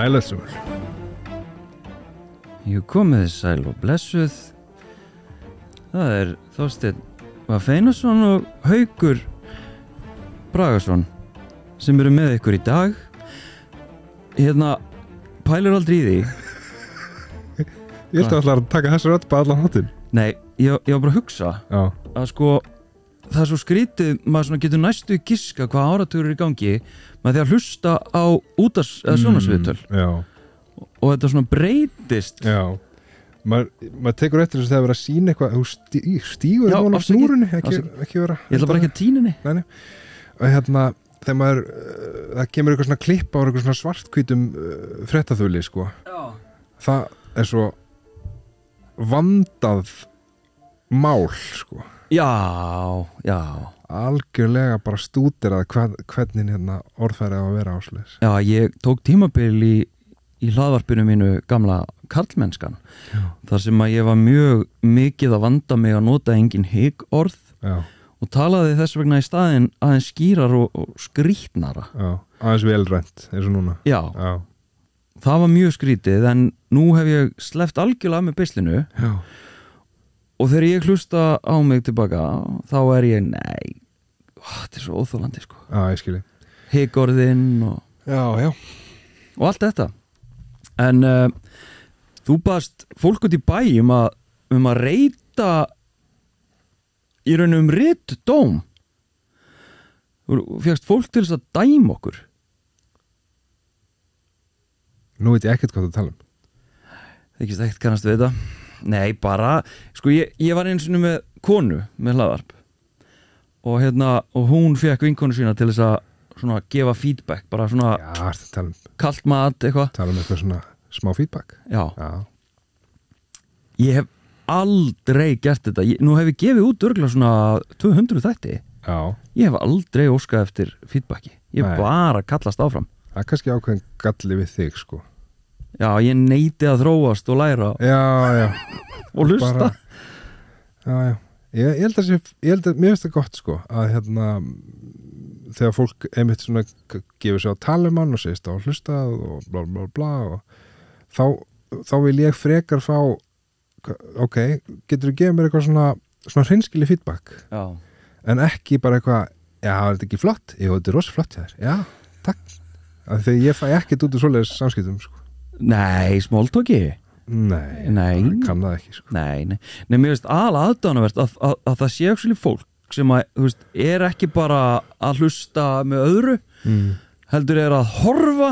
Sælætsumur. Jú, komið sæl og blessuð. Það Þorsteinn Vafeinason og Haukur Bragason sem eru með ykkur í dag. Pælur aldrei í því. Ég ætla alltaf að taka þessu rödd bara allan háttinn. Nei, ég var bara að hugsa að það er svo skrítið, maður svona getur næstu giska hvað áratugur í gangi með því að hlusta á útvarps- eða sjónvarpsviðtöl. Og þetta svona breytist. Já, maður tekur eftir þess að það er verið að sýna eitthvað, þú stígur á snúrunni, ekki vera. Ég ætla bara ekki að tína henni. Nei. Og þegar maður, það kemur eitthvað svona klippa á eitthvað svona svarthvítum fréttaþuli, sko. Já. Það er svo vandað mál, sko. Já. Algjörlega bara stúderað hvernig orðfæri á að vera ásleis. Já, ég tók tímabil í hlaðvarpinu mínu gamla karlmennskan. Já. Þar sem að ég var mjög mikið að vanda mig að nota engin hygg-orð. Já. Og talaði þess vegna í staðinn aðeins skýrar og skrítnara. Já, aðeins velrænt, eins og núna. Já. Það var mjög skrítið, en nú hef ég sleppt algjörlega með beislinu. Já. Og þegar ég hlusta á mig tilbaka, þá er ég, þetta er svo óþólandi, sko. Já, ég skilji. Hygg-orðin og... Já. Og allt þetta. En þú baðst fólk út í bæ um að reyta í raun ritdóm. Þú fékkst fólk til þess að dæma okkur. Nú veit ég ekkert hvað þú tala um. Þykist ekkert kannast við þetta. Nei, bara, sko ég var einu sinni með konu með hlaðvarp og hún fekk vinkonu sína til þess að svona gefa feedback, bara svona kalt mat eitthvað. Tala um eitthvað svona smá feedback. Já. Ég hef aldrei gert þetta. Nú hef ég gefið út örugglega svona 200 þætti. Já. Ég hef aldrei óskað eftir feedbacki. Ég hef bara kallast áfram. Það er kannski ákveðin galli við þig, sko. Já, ég neiti að þróast og læra. Já. Og hlusta. Já. Ég held að mér finnst það gott, sko, að þegar fólk einmitt svona gefur sig á talimann og segist á hlusta og bla bla bla og þá vil ég frekar fá getur þú gefið mér eitthvað svona hreinskili feedback. Já. En ekki bara eitthvað, er þetta ekki flott? Jú, þetta er rosa flott hjá þér. Já, takk. Þegar ég fæ ekkert út úr svoleiðis samskiptum, sko. Nei, smóltóki? Nei, kann það ekki, sko. Nei, mér finnst aðdáunarvert að það sé actually fólk sem að, þú veist, er ekki bara að hlusta með öðru, heldur er að horfa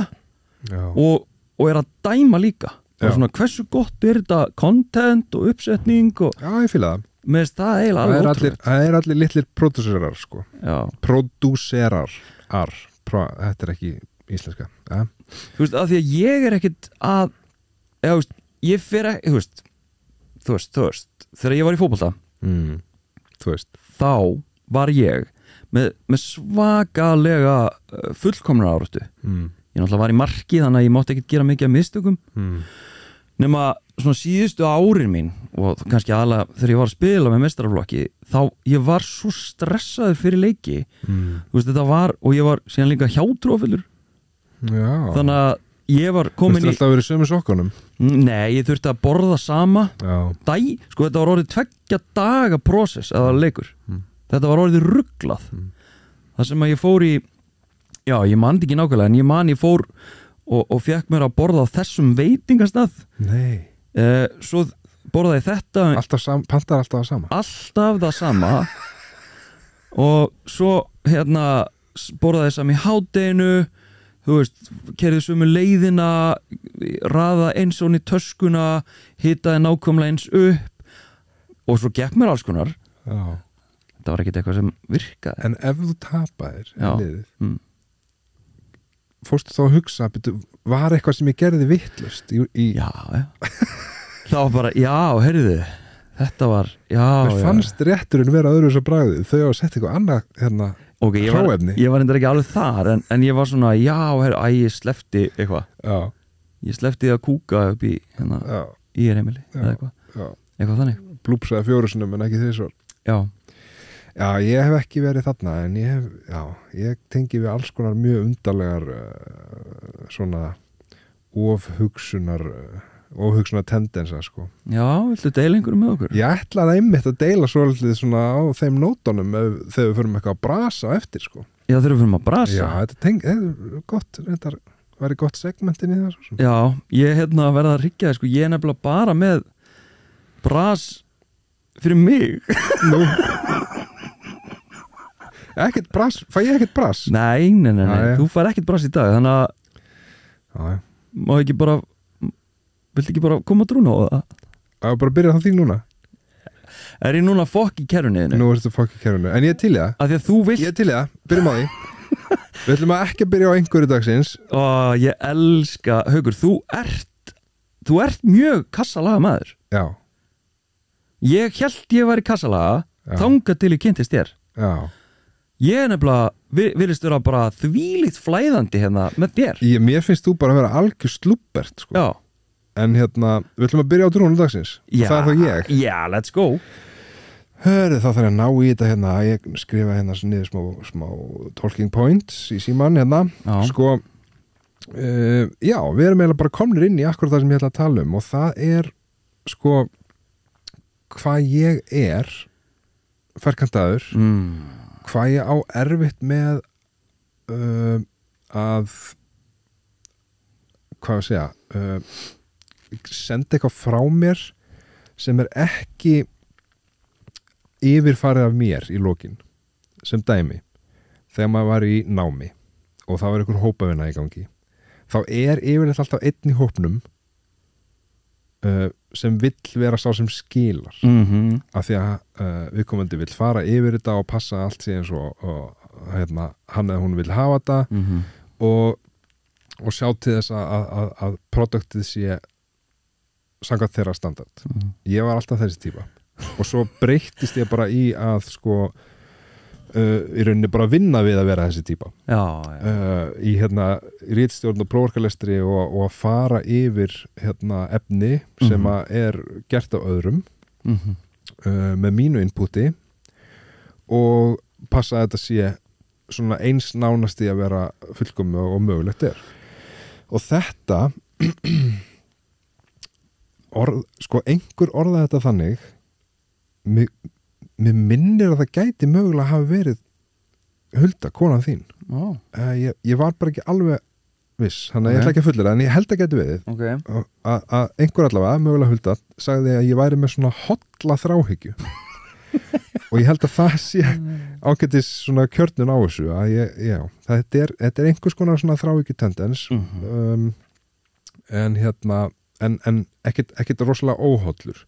og er að dæma líka. Það er svona, hversu gott er þetta content og uppsetning og... Já, ég fíla það. Mér finnst það eiginlega alveg ótrúlegt. Það er allir litlir pródúserar, sko. Já. Pródúserar. Þetta er ekki íslenska. Ja. Þú veist, af því að ég er ekkit að ég fer ekki, þú veist þegar ég var í fótbolta þá var ég með svakalega fullkomna áráttu. Ég náttúrulega var í marki, þannig að ég mátti ekkit gera mikið af mistökum nema svona síðustu árin mín og kannski aðalega þegar ég var að spila með meistaraflokki, þá ég var svo stressaður fyrir leiki. Þú veist, þetta var, og ég var síðan líka hjátrúafullur. Já. Þannig að ég var komin í... Þú þurfti alltaf að vera í sömu sokkunum? Nei, ég þurfti að borða sama. Sko, þetta var orðið 2 daga process eða leikur. Þetta var orðið ruglað. Það sem að ég fór í, ég man ekki nákvæmlega, en ég fór og fekk mér að borða á þessum veitingastað. Nei. Svo borðaði ég þetta. Pantar alltaf það sama? Alltaf það sama. Og svo borðaði ég sami í hádeginu. Þú veist, kerði sömu leiðina, raða eins og í töskuna, hitaði nákvæmlega eins upp og svo gekk mér alls konar. Já. Það var ekkert eitthvað sem virkaði. En ef þú tapaðir í liðið, fórstu þá að hugsa, var eitthvað sem ég gerði vitlaust í... Já. Það var bara, heyrðu, þetta var, Mér fannst rétturinn vera öðru svo bragðið, þau hafa sett eitthvað annað Okay, ég var endur ekki alveg þar en ég var svona, ég sleppti eitthvað. Ég sleppti að kúka upp í heimili eða eitthvað þannig. Blúpsaði 4 sinnum en ekki 3. Já, ég hef ekki verið þarna en ég tengi við alls konar mjög undarlegar svona ofhugsunar tendensa sko. Já, viltu deila einhverju með okkur? Ég ætlaði einmitt að deila svolítið svona á þeim nótunum þegar við förum eitthvað að brasa á eftir sko. Já, þegar við fyrir að brasa. Já, þetta gott, þetta væri gott segmentin í það svo. Já, ég verða að ryggja það sko. Ég nefnilega bara með bras fyrir mig. Nú ekkert bras, fæ ég ekkert bras? Nei, þú fær ekkert bras í dag. Þannig að má ekki bara, viltu ekki bara koma að trúna á það? Að bara byrja það því núna? Er ég núna fokk í kerfinu? Nú ertu fokk í kerfinu, en ég er til í það. Af því að þú vilt. Ég er til í það, byrjum á því. Við ætlum að ekki byrja á einhverju dagsins. Ég elska, Haukur, þú ert mjög kassalaga maður. Já. Ég hélt ég var í kassalaga, þangað til ég kynntist þér. Já. Ég nefnilega, virðist vera bara þvílíkt flæðandi með þér. Mér finnst þú bara að vera algjör slúbbert sko. Já. En við ætlum að byrja á trúnum dagsins. Já. Það er þá ég. Já, let's go. Hörðu, þá þarf ég að ná í þetta ég skrifa niður smá talking points í síman Já. Sko, já, við erum eiginlega bara komnir inn í akkurat það sem ég ætla að tala um og það er, sko, hvað ég er ferkantaður, hvað ég á erfitt með að hvað að segja senda eitthvað frá mér sem er ekki yfirfarið af mér í lokin sem dæmi þegar maður var í námi og það var einhver hópavinna í gangi þá er yfirleitt alltaf einn í hópnum sem vill vera sá sem skilar af því að viðkomandi vill fara yfir þetta og passa allt sig eins og hann eða hún vill hafa þetta og sjá til þess að produktið sé samkvæmt þeirra standard ég var alltaf þessi típa og svo breyttist ég bara í að sko í rauninni bara vinna við að vera þessi típa í ritstjórn og prófarkalestri og að fara yfir efni sem að er gert af öðrum með mínu inputi og passa að þetta sé svona eins nánasti að vera fullkomu og mögulegt er og þetta sko einhver orðað þetta þannig mér minnir að það gæti mögulega hafa verið Hulda, konan þín ég var bara ekki alveg viss, þannig að ég ætla ekki að fullera en ég held að gæti verið að einhver allavega, mögulega Hulda sagði að ég væri með svona hotla þráhyggju og ég held að það sé ágætis svona kjörnun á þessu að þetta er einhvers konar svona þráhyggju tendens en ekkert rosalega óhollur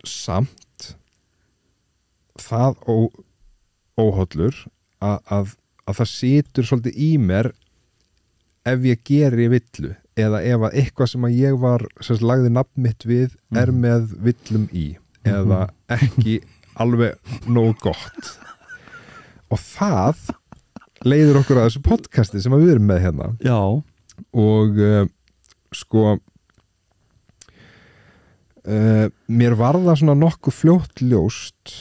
samt það óhollur að það situr svolítið í mér ef ég geri villu eða ef að eitthvað sem að ég var sem lagði nafn mitt við er með villum í eða ekki alveg nógu gott og það leiðir okkur að þessu podcasti sem við erum með hérna Já. og sko mér var það svona nokkuð fljótt ljóst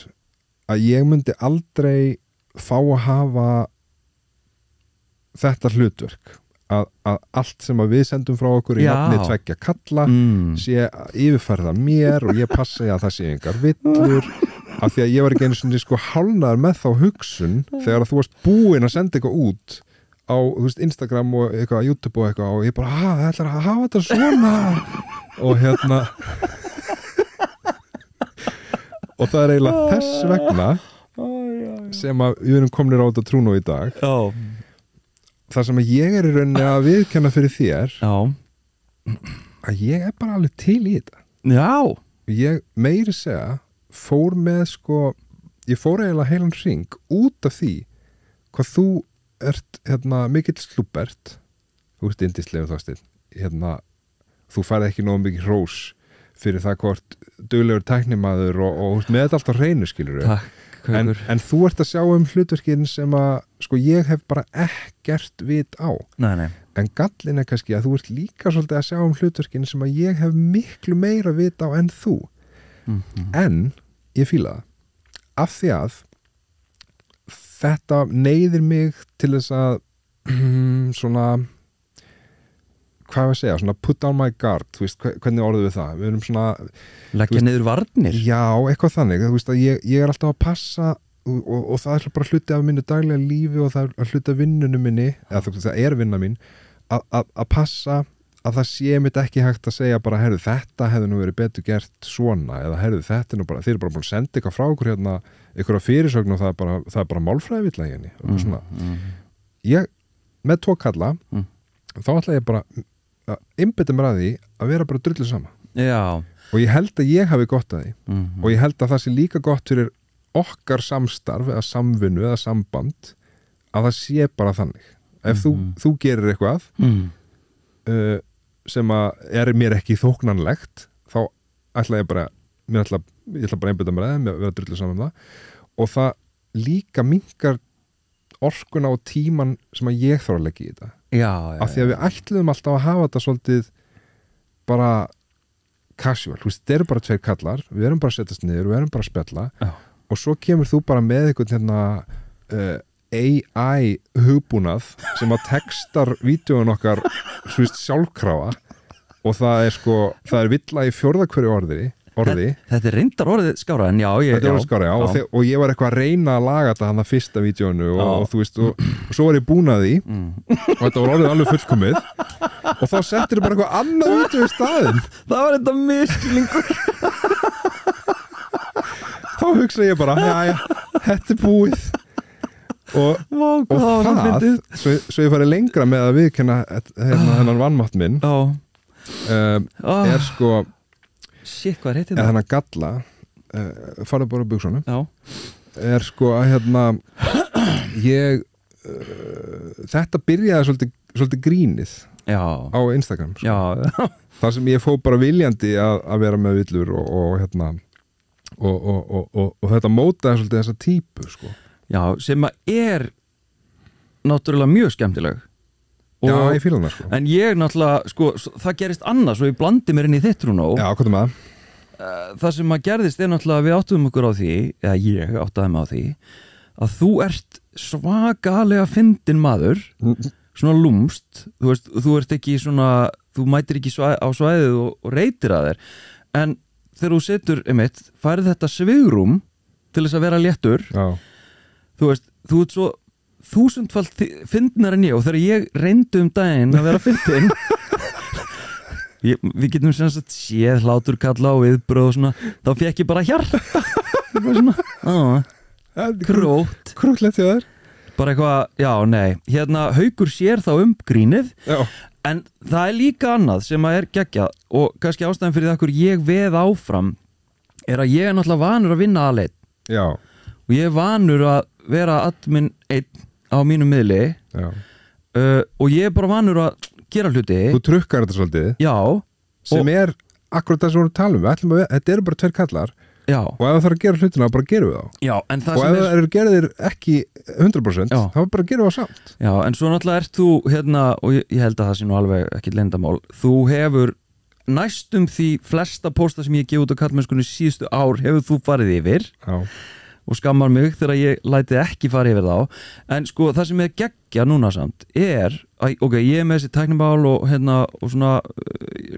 að ég myndi aldrei fá að hafa þetta hlutverk að allt sem að við sendum frá okkur í nafni tveggja kalla sé yfirfærða mér og ég passa að það sé engar villur af því að ég var ekki einu svona sko hálnaður með þá hugsun þegar að þú varst búinn að senda eitthvað út á Instagram og eitthvað YouTube og eitthvað og ég bara, það ætlar að hafa þetta svona og og það er eiginlega þess vegna sem að við erum komnir á þetta trúnu í dag það sem að ég er í rauninni að viðkenna fyrir þér að ég er bara alveg til í þetta ég meiri segja fór með sko ég fór eiginlega heilan hring út af því hvað þú ert mikill slúbbert þú ert yndislegur Þorsteinn þú færði ekki nógu mikið hrós fyrir það hvort duglegur tæknimaður og með þetta allt á hreinu skilur en þú ert að sjá hlutverkin sem að sko ég hef bara ekkert vit á nei. En gallin er kannski að þú ert líka svolítið að sjá hlutverkin sem að ég hef miklu meira vit á en þú en ég fíla það af því að þetta neyðir mig til þess að svona hvað við segja, svona put down my guard, þú veist, hvernig orðum við það, við erum svona leggja niður varnir já, eitthvað þannig, þú veist að ég er alltaf að passa og það er bara hluti af minni daglega lífi og það er hluti af vinnunum minni, eða það er vinna mín að passa að það sé mitt ekki hægt að segja bara, heyrðu, þetta hefði nú verið betur gert svona, eða heyrðu, þetta er nú bara, þeir eru bara búin að senda eitthvað frá okkur hérna, einhverja fyrirsögn og það er bara málfræðivilla í henni og svona. Ég, með 2 kalla þá ætla ég bara að einbeita mér að því að vera bara drullu sama. Já. Og ég held að ég hafi gott að því og ég held að það sé líka gott fyrir okkar samstarf eða samvinnu eða samband að það sé bara þannig. Ef þú gerir eitthvað sem að er mér ekki þóknanlegt, þá ætla ég bara ég ætla bara einbytta mér að vera drullu saman það og það líka minnkar orkuna og tíman sem að ég þarf að leggja í þetta. Já. Af því að við ætluðum alltaf að hafa þetta svolítið bara casual, þú veist, þetta eru bara 2 kallar, við erum bara að setjast niður, við erum bara að spjalla og svo kemur þú bara með einhvern hérna AI hugbúnað sem að textar vídeóin okkar svo veist sjálfkrafa og það er villa í 4. hverju orði þetta er reyndar orðið skára en já, skára, og ég var eitthvað að reyna að laga þetta hann að fyrsta vídeóinu og þú veist og svo var ég búin að því og þetta var orðið alveg fullkomið og þá settir þið bara eitthvað annað vídeó í staðinn það var þetta misklingur þá hugsa ég bara, já, þetta er búið og það svo ég farið lengra með að viðkenna hennan vannmátt minn er sko shit, hvað er það? Hennan galla farið bara á buksunum er sko að ég þetta byrjaði svolítið grínið á Instagram sko. þar sem ég fóð bara viljandi að vera með villur og þetta mótaði svolítið þessa típu sko. Já, sem að er náttúrulega mjög skemmtileg já, ég fíla það sko. En ég náttúrulega, sko, það gerist annars og ég blandi mér inn í þitt Rúnó. Já, hvað er með það? Það sem að gerðist er náttúrulega að við áttuðum okkur á því, eða ég áttaði mig á því að þú ert svakalega fyndin maður svona lúmst, þú veist, þú ert ekki svona, þú mætir ekki á svæðið og reytir að þér en þegar þú setur, færið þetta svigrúm til þess að vera léttur þú veist, þú ert svo 1000-falt fyndnar en ég og þegar ég reyndi daginn að vera fyndin við getum sem sagt séð hláturkalla og viðbröð og svona, þá fekk ég bara hjarta svona, krútlegt hjá þér bara eitthvað, já, nei hérna, Haukur sér þá grínið en það er líka annað sem að er geggjað og kannski ástæðan fyrir það hverju ég veð áfram er að ég er náttúrulega vanur að vinna aðleitt og ég er vanur að vera admin einn á mínum miðli og ég er bara vanur að gera hluti. Þú trukkar þetta svolítið sem er akkurat það sem við talum þetta eru bara 2 kallar og ef það þarf að gera hlutina bara gerum við þá en það og ef það eru gerðir ekki 100% þá bara gerum við það samt en svo náttúrulega ert þú hérna og ég held að það sé nú alveg ekki leyndamál þú hefur næstum því flesta pósta sem ég gef út á kallmennskunni síðustu ár hefur þú farið yfir og skammar mig þegar ég læti ekki fara yfir þá en sko það sem er geggja núna samt er að ok, ég er með þessi tæknibál og hérna og svona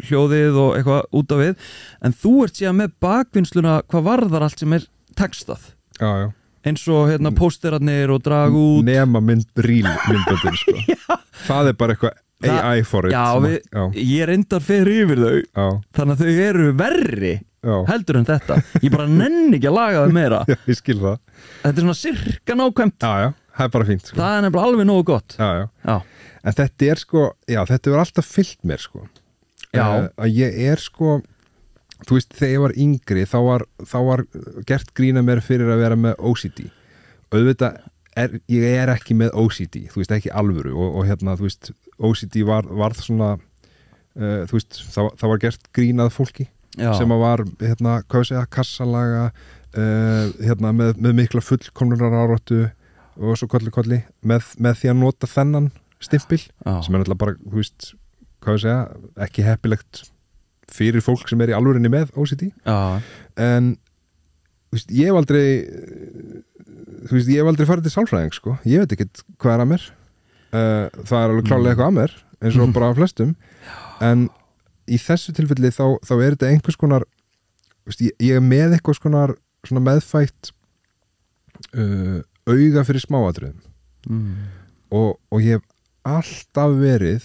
hljóðið og eitthvað út af við en þú ert síðan með bakvinnsluna hvað varðar allt sem er textað eins og hérna pósterarnir og drag út nema myndböndin sko það er bara eitthvað AI for it ég reyndar fyrir yfir þau þannig að þau eru verri heldur en þetta ég bara nenni ekki að laga það meira ég skil það þetta er svona sirka nákvæmt það er bara fínt sko. það er nefnilega alveg nógu gott en þetta er sko þetta er alltaf fyllt mér sko að ég er sko þú veist þegar ég var yngri þá var gert grína mér fyrir að vera með OCD auðvitað ég er ekki með OCD þú veist ekki alvöru og hérna þú veist OCD varð svona þú veist það var gert grínað fólki sem að var hérna, hvað sé að kassalaga hérna með mikla fullkomnunar áráttu og svo kolli með því að nota þennan stimpil sem er náttúrulega bara, þú veist hvað sé að ekki heppilegt fyrir fólk sem er í alvörinni með OCD en þú veist, ég hef aldrei farið til sálfræðing sko, ég veit ekki hvað er að mér það er alveg klálega eitthvað að mér eins og bara flestum en í þessu tilfelli þá er þetta einhvers konar ég er með eitthvað svona meðfætt auga fyrir smáatriðum og ég hef alltaf verið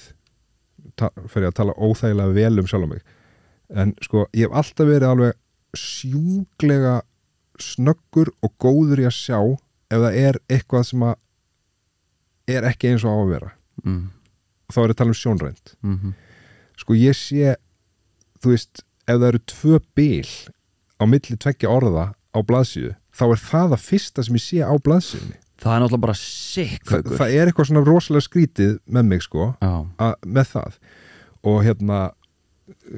fer ég að tala óþægilega vel sjálf mig en sko ég hef alltaf verið alveg sjúklega snöggur og góður í að sjá ef það er eitthvað sem að er ekki eins og á að vera og þá er að tala sjónrænt sko ég sé þú veist, ef það eru 2 bil á milli 2 orða á blaðsíðu, þá er það fyrsta sem ég sé á blaðsíðunni. Það er náttúrulega bara sick það er eitthvað svona rosalega skrítið með mig sko, með það og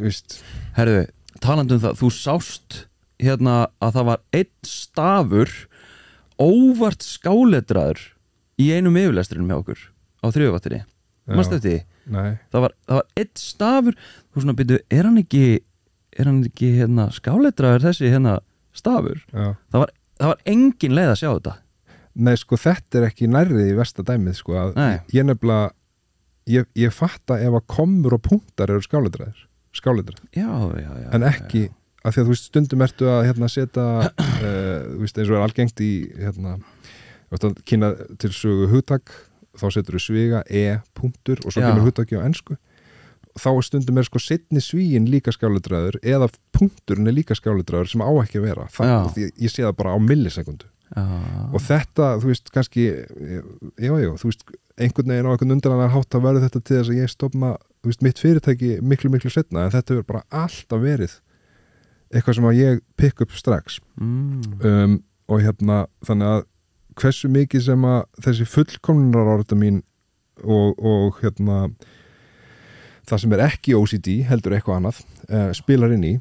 veist Herðu, talandi það, þú sást að það var 1 stafur óvart skáletraður í einum yfirlestrinum hjá okkur á Þriðjuvaktinni. Manstu eftir því? Nei. Það var 1 stafur, þú svona byrju, er hann ekki skáletraður þessi stafur? Já. Það var engin leið að sjá þetta. Nei, sko, þetta er ekki nærrið í versta dæmið, sko, að ég nefnilega ég fatta ef að komur og punktar eru skáletraðir. Já. En ekki, af því að þú veist, stundum ertu að setja, þú veist, eins og er algengt í, kynna til sögu hugtak, þá setur þú sviga, punktur og svo kemur hugtaki á ensku. Þá stundum sko seinni svíin líka skáletraður eða punkturinn er líka skáletraður sem á ekki að vera. Ég sé það bara á millisekundu. Og þetta, þú veist, kannski þú veist, einhvern veginn á einhvern undanlega hátt að verður þetta til þess að ég stofna, þú veist, mitt fyrirtæki miklu setna, en þetta hefur bara alltaf verið eitthvað sem að ég pick up strax og þannig að hversu mikið sem að þessi fullkomnunarorða mín og það sem er ekki OCD heldur eitthvað annað spilar inn í,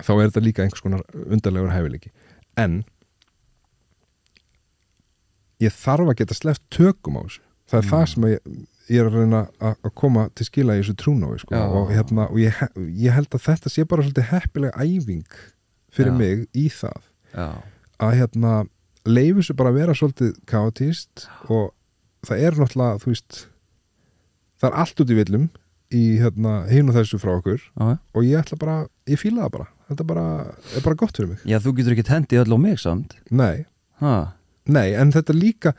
þá er þetta líka einhvers konar undarlegur hæfileiki, en ég þarf að geta sleppt tökum á þessu. Það er það sem ég er að reyna að koma til skila í þessu trúnáfi sko. og ég held að þetta sé bara svolítið heppileg æfing fyrir mig í það að leyfa þessu bara að vera svolítið kaotískt og það er náttúrulega, þú veist, það er allt út í villum í hinn og þessu frá okkur og ég ætla bara, ég fíla það bara, þetta er bara gott fyrir mig. Já, þú getur ekki hendið öll á mig samt. Nei, en þetta líka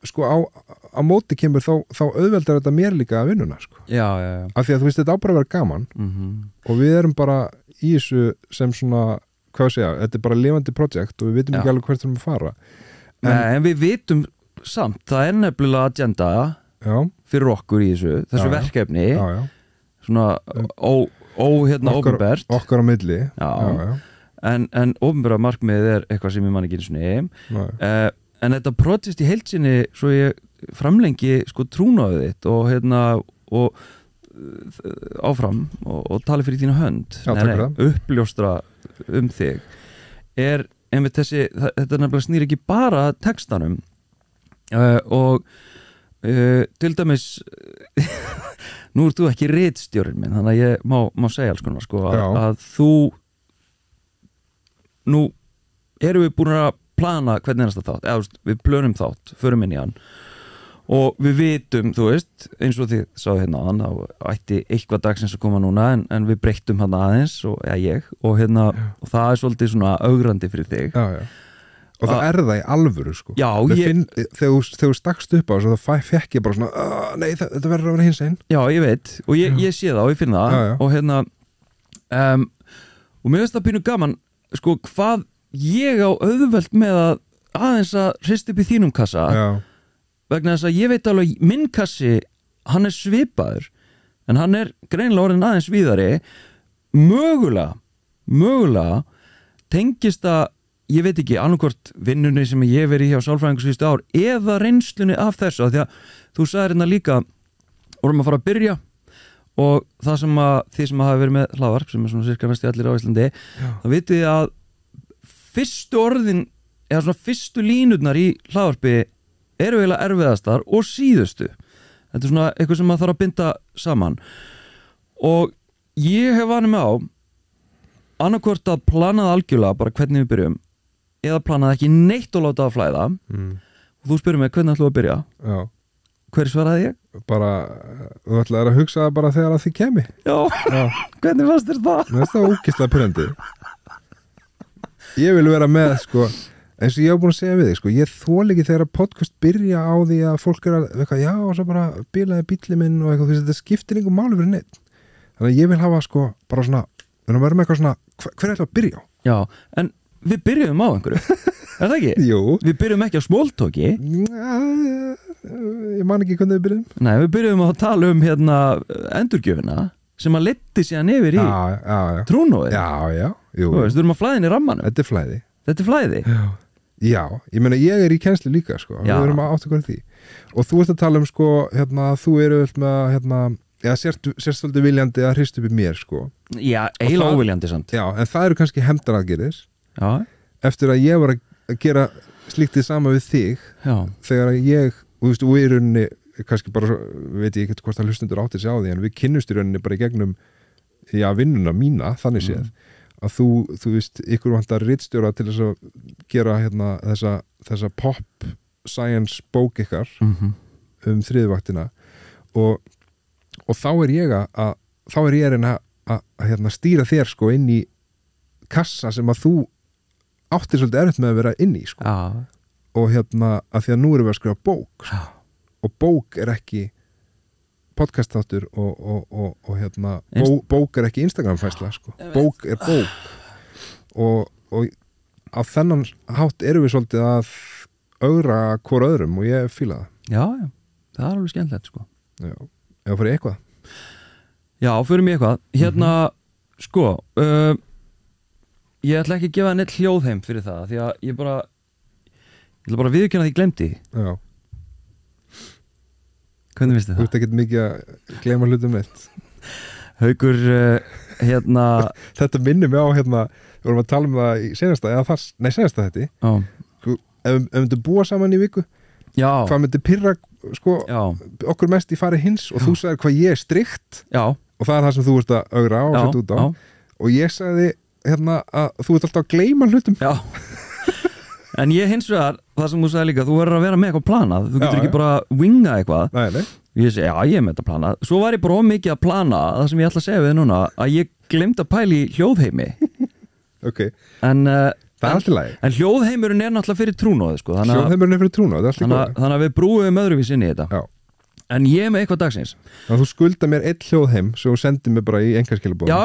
sko á móti kemur þá auðveldar þetta mér líka að vinnuna sko. Já. Af því að þú veist, þetta á bara að vera gaman og við erum bara í þessu sem svona, hvað segja, þetta er bara lifandi projekt og við vitum ekki alveg hvert við erum að fara. En við vitum samt, það er nefnilega agenda fyrir okkur í þessu verkefni svona óopinbert okkar á milli en opinbera markmið er eitthvað sem ég man ekki einu sinni en þetta projekt í heild sinni svo ég framlengi sko trúnaðið þitt og áfram og tala fyrir þína hönd uppljóstra þig er einmitt þetta nefnilega snýr ekki bara textanum og til dæmis nú ert þú ekki ritstjórinn minn þannig að ég má segja alls konar sko að þú nú erum við búin að plana hvernig ennast þátt eða við plönum þátt, förum inn í hann og við vitum, þú veist eins og þið sáðu áðan þá ætti eitthvað dagsins að koma núna en við breyttum hann aðeins og það er svolítið svona augrandi fyrir þig og það er það í alvöru sko þegar þú stakst upp á þessu þá fekk ég bara svona nei, þetta verður að vera hins einn ég veit og ég sé það og ég finn það og og mér finnst það pínu gaman sko hvað ég á auðvelt með að aðeins að hrista upp í þínum kassa vegna þess að ég veit alveg minn kassi, hann er svipaður en hann er greinilega orðin aðeins víðari mögulega tengist að ég veit ekki annarkvort vinnunni sem ég verið hjá sálfræðingu síðustu ár eða reynslunni af þessu af því að þú sagðir líka vorum að fara að byrja og það sem að þið sem hafa verið með hlaðvarp sem er svona cirka næstu allir á Íslandi þá vitið þið að fyrstu orðin eða svona fyrstu línurnar í hlaðvarpi eru eiginlega erfiðastar og síðustu þetta er svona eitthvað sem maður þarf að binda saman og ég hef vanið mig á annarkvort að planaði algjörlega bara hvernig við byrjum eða planaði ekki neitt og láta að flæða og þú spyrir mig hvernig ætlum við að byrja hver svaraði ég? Bara, þú ætlaðir að hugsa það bara þegar að því kemi Já, hvernig fannst þér það? Mér finnst það ógeðslega pirrandi Ég vil vera með sko, eins og ég hef búin að segja við þig sko, ég þoli ekki þegar að podcast byrja á því að fólk að eitthvað, já og svo bara bilaði bíllinn minn og eitthvað, þetta skiptir einhver máli fyrir neitt þannig að ég vil hafa sko bara svona, við erum að vera með eitthvað svona hver ætla að byrja á? Já, en við byrjuðum á einhverju er það ekki? Jú. Við byrjuðum ekki á smóltóki Ég man ekki hvernig við byrjuðum Nei, við byrjuðum að tala um endurgjöfina sem að leiddi síðan yfir í trúnóið Já, jú. Þú veist, við erum að flæðin í rammanum Þetta er flæði Já, ég meina ég er í kennslu líka sko. Við erum að átta hvernig því og þú ert að tala um sko, þú eru með sért svolítið viljandi að hrista upp í mér sko. Já, eiginlega óviljandi samt Já, en það eru kannski hefndaraðgerðir eftir að ég var að gera slíktið sama við þig þegar ég, þú veist, og í rauninni kannski bara, veit ég ekki hvort að hlustundur átti sig á því, en við kynnumst í rauninni bara í gegnum vinnuna mína, þannig séð að þú veist, ykkur vantar ritstjóra til þess að gera þessa pop science bók ykkar þriðvaktina og þá er ég að reyna að stýra þér sko inn í kassa sem að þú áttir svolítið erfitt með að vera inn í sko. Og að því að nú erum við að skrifa bók sko. Og bók er ekki podcast-þáttur og bók er ekki Instagram-fæsla sko. Bók er bók og á þennan hátt erum við svolítið að ögra hvor öðrum og ég fíla það Já, það er alveg skemmtilegt sko. Já, eða fyrir eitthvað Já, fyrir mig eitthvað sko ég ætla ekki að gefa neitt hljóðheim fyrir það því að ég ætla bara að viðurkenna því ég glemdi Já Hvernig finnst þið það? Þú ert ekkert mikið að gleyma hlutum mitt Haukur, Þetta minnir mig á, við vorum að tala um það í senasta þetta ef myndi búa saman í viku hvað myndi pirra sko, okkur mest í fari hins og þú sagðir hvað ég er strikt og það er það sem þú ert að augra á og setja út á og ég sagði að þú ert alltaf að gleyma hlutum Já En ég hins vegar, það sem þú sagði líka, þú verður að vera með eitthvað planað, þú getur ekki bara winga eitthvað. Nei. Ég segi, ég er með þetta planað. Svo var ég bara mikið að plana, það sem ég ætla að segja við núna, að ég glemd að pæla í hljóðheimi. Ok, en, það er alltaf læg. En hljóðheimurinn er náttúrulega fyrir trúnóði, sko. Hljóðheimurinn er fyrir trúnóði, það er alltaf góð. Þannig að við brúum öðruvís inn í þetta. Já. En ég er með eitthvað dagsins. Þannig að þú skulda mér eitt hljóðheim, svo sendir mér bara í engarskilabóðum. Já,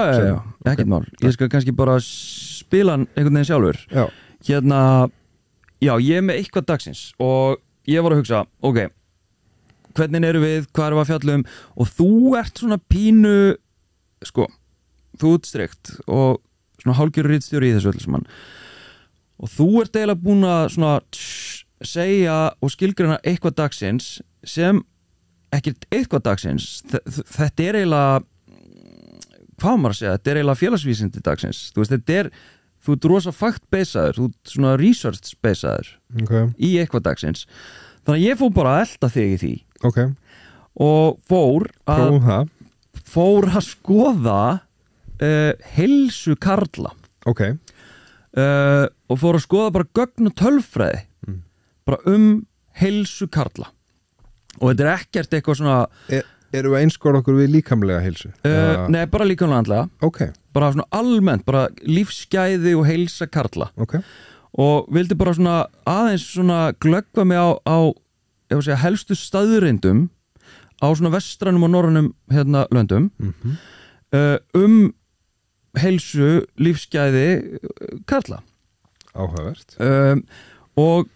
ekkert mál. Ég skal kannski bara spila hann einhvern veginn sjálfur. Já, ég er með eitthvað dagsins og ég var að hugsa, ok, hvernig eru við, hvað erum við að fjalla um og þú ert svona pínu, sko, þú ert strikt og svona hálfgerður ritstjóri í þessu öllu saman og þú ert eiginlega búin að svona segja og skilgreina eitthvað dagsins sem ekkert eitthvað dagsins, þetta er eiginlega, hvað maður að segja, þetta er eiginlega félagsvísindi dagsins, þú veist, þú ert rosa fact-baseaður, þú ert svona research-baseaður í eitthvað dagsins. Þannig að ég fór bara að elta þig í því og fór að skoða heilsu karla og fór að skoða bara gögn og tölfræði bara heilsu karla og þetta er ekkert eitthvað svona Erum við einskóra okkur við líkamlega heilsu? Nei, bara líkamlega andlega bara svona almennt, bara lífsgæði og heilsa karla og vildi bara svona aðeins svona glöggva mig á ég var að segja, helstu staðreyndum á svona vestrænum og norrænum löndum heilsu, lífsgæði karla Áhugavert og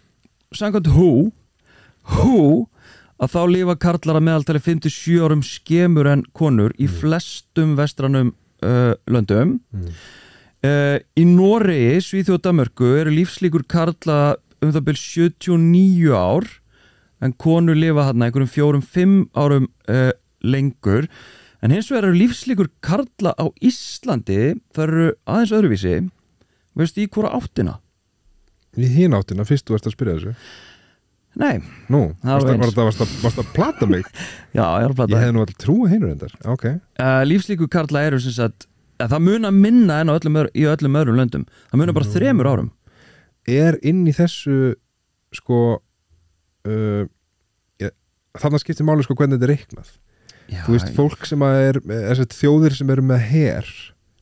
samkvæmt WHO að þá lifa karlar að meðaltali 57 árum skemur en konur í flestum vestrænum löndum í Noregi, Svíþjóð og Danmörku eru lífslíkur karla það bil 79 ár en konur lifa þarna einhverjum 4-5 árum lengur en hins vegar eru lífslíkur karla á Íslandi, það eru aðeins öðruvísi veistu í hvora áttina? Í hinn áttina, fyrst þú ert að spyrja þessu Nei, Nú, varst að plata mig? Já, ég er að plata Ég hefði nú alltaf trúið hinur endar Lífslíkur karla eru sem sagt það munar minna en í öllum öðrum löndum það munar bara 3 árum Er inn í þessu sko þarna skiptir máli sko hvernig þetta er reiknað. Já, þú veist, fólk sem er þjóðir sem eru með her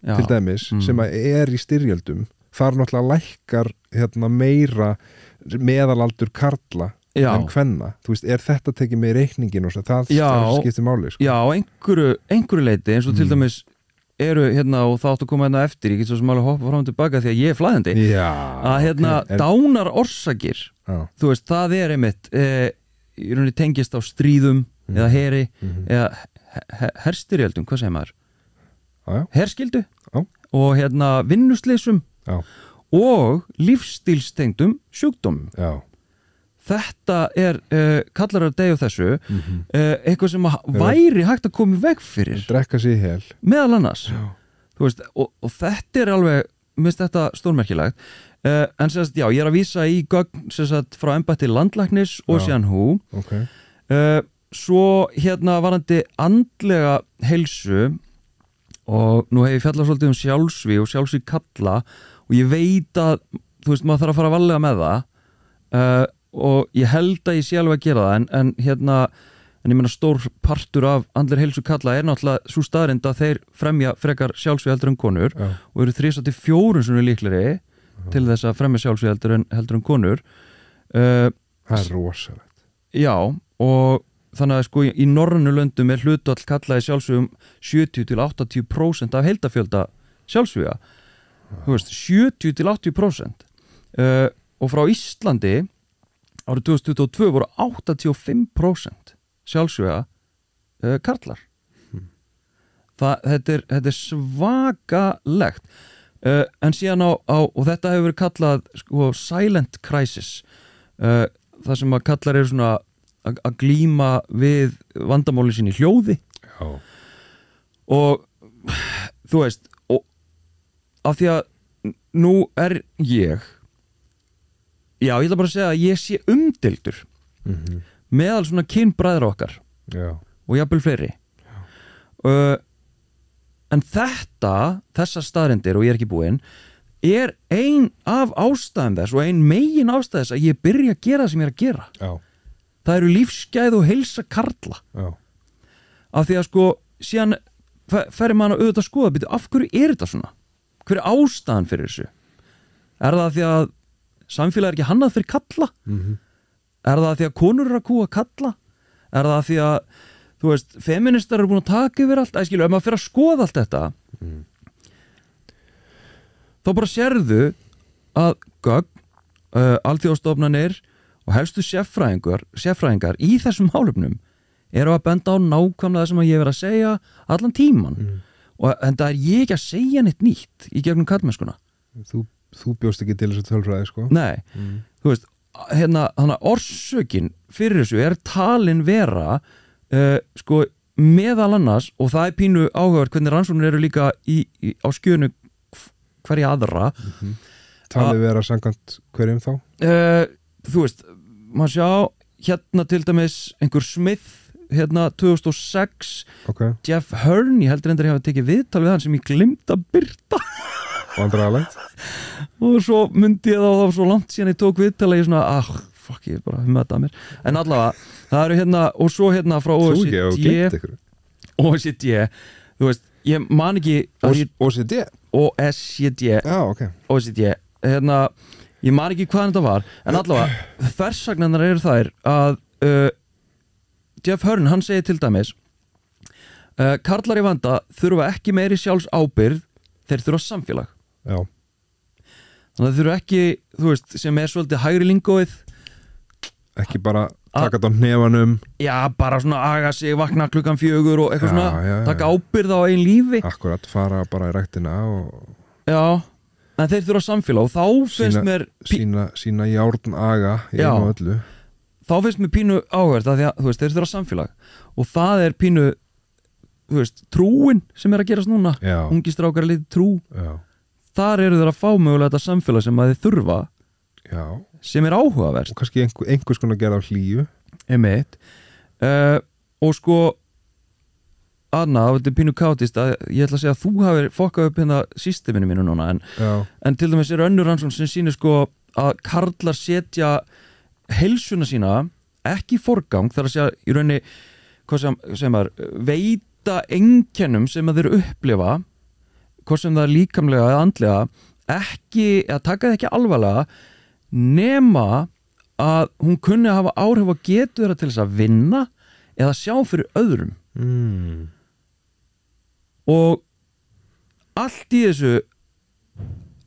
til dæmis, sem er í styrjöldum, þar náttúrulega lækkar meira meðalaldur karla en kvenna. Þú veist, er þetta tekið með í reikningin og það skiptir máli sko. Já, einhverju leiti, eins og til dæmis eru og það áttu að koma eftir, ég get svo sem alveg hoppa fram og tilbaka því að ég er flæðandi að dánar orsakir þú veist, það er einmitt í rauninni tengist á stríðum eða heri eða herstyrjöldum, hvað segir maður? Herskildu og vinnusleysum og lífstílstengdum sjúkdómum. Þetta er kallar að deyja þessu eitthvað sem væri hægt að koma í veg fyrir, drekka sig í hel meðal annars. Þú veist, og þetta er alveg, minnst þetta stórmerkilegt, en sérst, já, ég er að vísa í gögn sérst, frá embætti landlæknis og síðan svo varandi andlega heilsu, og nú hef ég fjallað svolítið sjálfsvíg og sjálfsvíg kalla, og ég veit að þú veist, maður þarf að fara að varlega með það og ég held að ég sé alveg að gera það, en ég meina stór partur af andlegri heilsu kalla er náttúrulega svo staðrind að þeir fremja frekar sjálfsvíg heldur en konur og eru 3-4 svona líklegri til þess að fremja sjálfsvíg heldur en konur. Það er rosalegt. Já, og þannig að sko í norrænu löndum er hlutfall kalla í sjálfsvígum 70-80% af heildarfjölda sjálfsvíga. Þú veist, 70-80%. Og frá Íslandi árið 2022 voru 85% sjálfsvíga karlar. Þetta er svakalegt. En síðan og þetta hefur verið kallað sko, silent crisis, það sem að kallar eru svona að glíma við vandamáli sín í hljóði. Og þú veist, og af því að nú er ég ætla bara að segja að ég sé umdeildur meðal svona kynbræðra okkar og jafnvel fleiri. En þessar staðreyndir, og ég er ekki búinn, er ein af ástæðum þess og ein megin ástæð þess að ég byrja að gera það sem ég er að gera. Það eru lífsgæði og heilsa karla. Af því að sko síðan ferir maður að auðvitað skoða, býtu, af hverju er þetta svona? Hver er ástæðan fyrir þessu? Er það því að samfélag er ekki hannað fyrir kalla? Er það því að konur eru að kúga kalla? Er það því að, þú veist, feministar eru búin að taka yfir allt? Ef maður fyrir að skoða allt þetta þá bara sérðu að gögn, alþjóðastofnanir og helstu sérfræðingar í þessum málefnum eru að benda á nákvæmlega það sem ég verið að segja allan tíman. Og en það er ég ekki að segja neitt nýtt í gegnum karlmennskuna. Þú bjóst ekki til þessu tölfræði sko? Nei, þú veist, þannig að orsökin fyrir þessu er talin vera sko meðal annars, og það er pínu áhugavert hvernig rannsóknir eru líka á skjönu hverja aðra. Talið vera samkvæmt hverjum þá? Þú veist, maður sjá til dæmis einhver Smith 2006 Jeff Hearn, ég heldur endur að ég hafa tekið viðtal við hann sem ég glemt að birta vandræðalegt og svo myndi ég þá svo langt síðan ég tók viðtal að ég svona, fuck, ég er bara með þetta að mér, en allavega það eru og svo frá OECD, þú veist, ég man ekki OECD? OECD ég man ekki hvað þetta var, en allavega þversagnar eru þær að Jeff Hearn, hann segir til dæmis karlar í vanda þurfa ekki meiri sjálfs ábyrgð, þeir þurfa samfélag. Þannig að þeir þurfa ekki, þú veist, sem er svolítið hægri lingóið, ekki bara taka þetta á hnefanum, bara svona aga sig, vakna klukkan 4 og eitthvað svona, taka ábyrgð á eigin lífi, akkurat, fara bara í ræktina og en þeir þurfa samfélag og þá finnst mér sína járn aga í einu öllu. Þá finnst mér pínu áhverð að því að, þú veist, þeir þurfa samfélag og það er pínu, þú veist, trúin sem er að gerast núna, ungi strákar lítið trú, þar eru þeir að fá mögulega þetta samfélag sem að þeir þurfa, sem er áhugaverst og kannski einhvers konar gerða á hlýju og sko Anna, þetta er pínu kátist að ég ætla að segja að þú hafir fokkað upp systeminu mínu núna, en til dæmis er önnur rannsókn sem sýnir sko að karlar setja heilsuna sína ekki forgang þar að segja í rauninni hvað sem veita einkennum sem að þeir upplifa hvað sem það er líkamlega eða andlega ekki, að taka það ekki alvarlega nema að hún kunni að hafa áhrif á getu þeirra til þess að vinna eða sjá fyrir öðrum og allt í þessu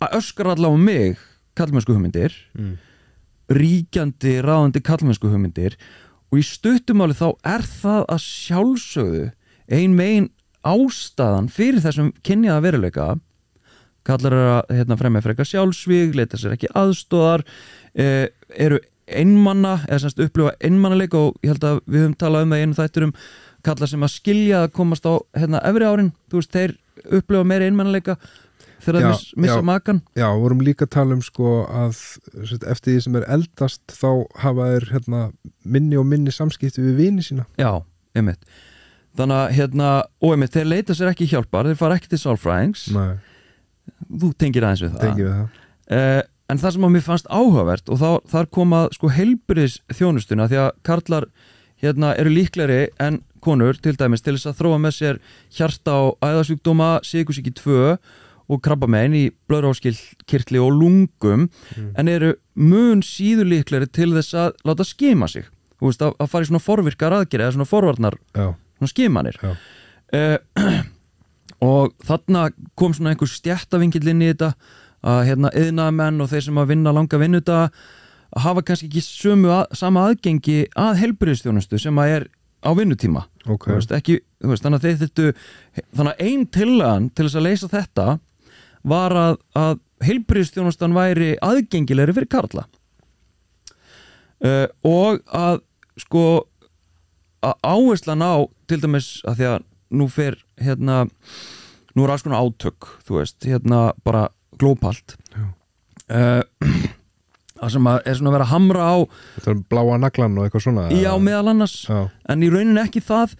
að öskra allavega mig kallmennsku hugmyndir ríkjandi, ráðandi kallmennsku hugmyndir og í stuttumáli þá er það að sjálfsögðu ein megin ástæðan fyrir þessum kynjaða veruleika kallar að fremja frekar sjálfsvíg, leita sér ekki aðstóðar eru einmanna eða semst upplifa einmannaleika og ég held að við höfum talað um það í einu þætturum kallar sem að skilja að komast á efri árin, þú veist, þeir upplifa meiri einmannaleika þegar þeir missa makan. Já, vorum líka að tala um sko að eftir því sem er eldast þá hafa þeir minni og minni samskipti við vini sína. Já, einmitt. Þannig að og einmitt, þeir leita sér ekki hjálpar, þeir fara ekki til sálfræðings. Nei. Þú tengir aðeins við það. Tengir við það. En það sem að mér fannst áhugavert og þar koma sko heilbrigðis þjónustuna því að karlar eru líklegri en konur til dæmis til þess að þróa með sér hjarta- og æðasjúkdóma, sykursýki 2 og krabbamein í blöðruhálskirtli og lungum en eru mun síður líklegri til þess að láta skima sig. Þú veist, að fara í svona forvirkar aðgerð eða svona forvarnar svona skimanir. Og þarna kom svona einhver stjættavingill inn í þetta að iðnaðarmenn og þeir sem að vinna langa vinnudaga hafa kannski ekki sama aðgengi að heilbrigðisþjónustu sem að er á vinnutíma. Okay. Þú veist, þannig að þeir þyrftu þannig að ein tillagan til þess að leysa þetta var að heilbrigðisþjónustan væri aðgengilegri fyrir karla og að sko að áherslan á til dæmis að því að nú fer nú er alls konar átök þú veist, bara glópalt það sem að er svona að vera að hamra á þetta er bláa naglan og eitthvað svona já, meðal annars, en í rauninni ekki það